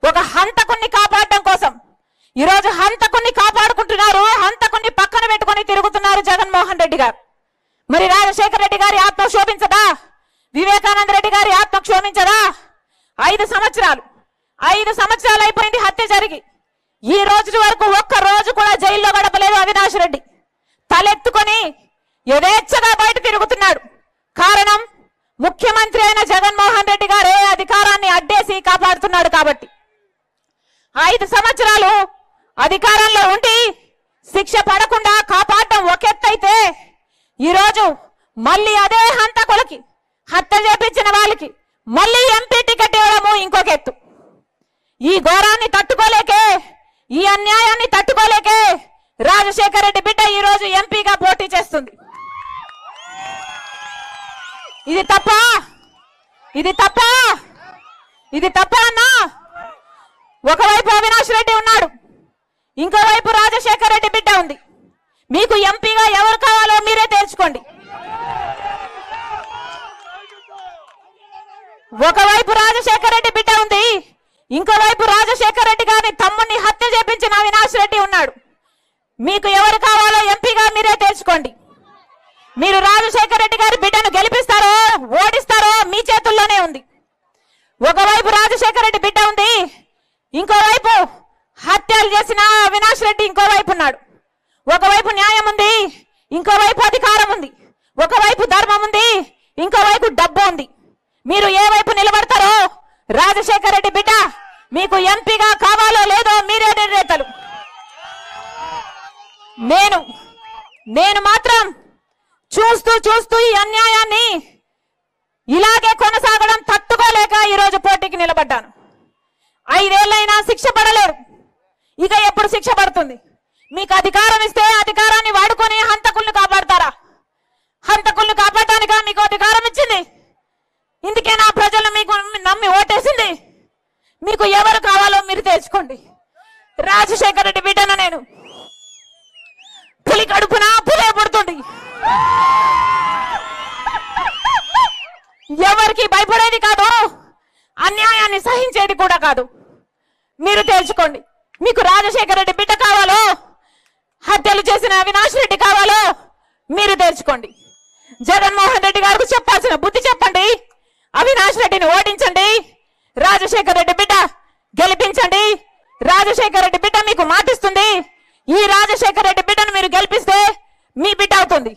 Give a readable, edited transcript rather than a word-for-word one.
ఒక హంతకుణ్ణి కాపాడడం కోసం ఈరోజు హంతకుణ్ణి కాపాడుకుంటున్నారు, హంతకుణ్ణి పక్కన పెట్టుకొని తిరుగుతున్నారు జగన్మోహన్ రెడ్డి గారు. మరి రాజశేఖర రెడ్డి గారి ఆత్మ క్షోభించదా? వివేకానంద రెడ్డి గారి ఆత్మ క్షోభించదా? 5 సంవత్సరాలు అయిపోయింది హత్య జరిగి. ఈ రోజు వరకు ఒక్క రోజు కూడా జైల్లో గడపలేదు అవినాష్ రెడ్డి. తలెత్తుకొని యథేచ్ఛగా బయట తిరుగుతున్నాడు. కారణం ముఖ్యమంత్రి అయిన జగన్మోహన్ రెడ్డి గారే అధికారాన్ని అడ్డేసి కాపాడుతున్నాడు కాబట్టి. 5 సంవత్సరాలు అధికారంలో ఉండి శిక్ష పడకుండా కాపాడటం ఒకెత్తైతే, ఈరోజు మళ్ళీ అదే హంతకులకి, హత్య చేపించిన వాళ్ళకి మళ్ళీ ఎంపీ టికెట్ ఇవ్వడము ఇంకొక ఎత్తు. ఈ ఘోరాన్ని తట్టుకోలేకే, ఈ అన్యాయాన్ని తట్టుకోలేకే రాజశేఖర రెడ్డి బిడ్డ ఈ రోజు ఎంపీగా పోటీ చేస్తుంది. ఇది తప్ప అన్నా? ఒకవైపు అవినాష్ రెడ్డి ఉన్నాడు, ఇంకోవైపు రాజశేఖర రెడ్డి బిడ్డ ఉంది. మీకు ఎంపీగా ఎవరు కావాలో మీరే తేల్చుకోండి. ఒకవైపు రాజశేఖర రెడ్డి బిడ్డ ఉంది, ఇంకోవైపు రాజశేఖర రెడ్డి గారిని తమ్ముడిని హత్య చేపించిన అవినాష్ రెడ్డి ఉన్నాడు. మీకు ఎవరు కావాలో ఎంపీగా మీరే తేల్చుకోండి. మీరు రాజశేఖర రెడ్డి గారి బిడ్డను గెలిపిస్తారో ఓడిస్తారో మీ చేతుల్లోనే ఉంది. ఒకవైపు రాజశేఖర రెడ్డి బిడ్డ ఉంది, ఇంకోవైపు హత్యలు చేసిన అవినాష్ రెడ్డి ఇంకోవైపు ఉన్నాడు. ఒకవైపు న్యాయం ఉంది, ఇంకోవైపు అధికారం ఉంది. ఒకవైపు ధర్మం ఉంది, ఇంకోవైపు డబ్బు ఉంది. మీరు ఏ వైపు నిలబడతారో రాజశేఖర రెడ్డి బిడ్డ మీకు ఎంపీగా కావాలో లేదో మీరే నిర్ణేతలు. నేను మాత్రం చూస్తూ ఈ అన్యాయాన్ని ఇలాగే కొనసాగడం తట్టుకోలేక ఈరోజు పోటీకి నిలబడ్డాను. 5 ఏళ్ళైనా శిక్ష పడలేరు, ఇక ఎప్పుడు శిక్ష పడుతుంది? మీకు అధికారం ఇస్తే అధికారాన్ని వాడుకొని హంతకుల్ని కాపాడతారా? హంతకుల్ని కాపాడటానికా మీకు అధికారం ఇచ్చింది? ఇందుకే నా ప్రజలు మీకు నమ్మి ఓటేసింది. మీకు ఎవరు కావాలో మీరు తెచ్చుకోండి. రాజశేఖర రెడ్డి బిడ్డను నేను. పులి కడుపున పులే పడుతుంది. ఎవరికి భయపడేది కాదు, అన్యాయాన్ని సహించేది కూడా కాదు. మీరు తేల్చుకోండి. మీకు రాజశేఖర రెడ్డి బిడ్డ కావాలో, హత్యలు చేసిన అవినాష్ రెడ్డి కావాలో మీరు తేల్చుకోండి. జగన్మోహన్ రెడ్డి గారికి చెప్పాల్సిన బుద్ధి చెప్పండి. అవినాష్ రెడ్డిని ఓడించండి, రాజశేఖర రెడ్డి బిడ్డ గెలిపించండి. రాజశేఖర రెడ్డి బిడ్డ మీకు మాటిస్తుంది. ఈ రాజశేఖర రెడ్డి బిడ్డను మీరు గెలిపిస్తే మీ బిడ్డ అవుతుంది.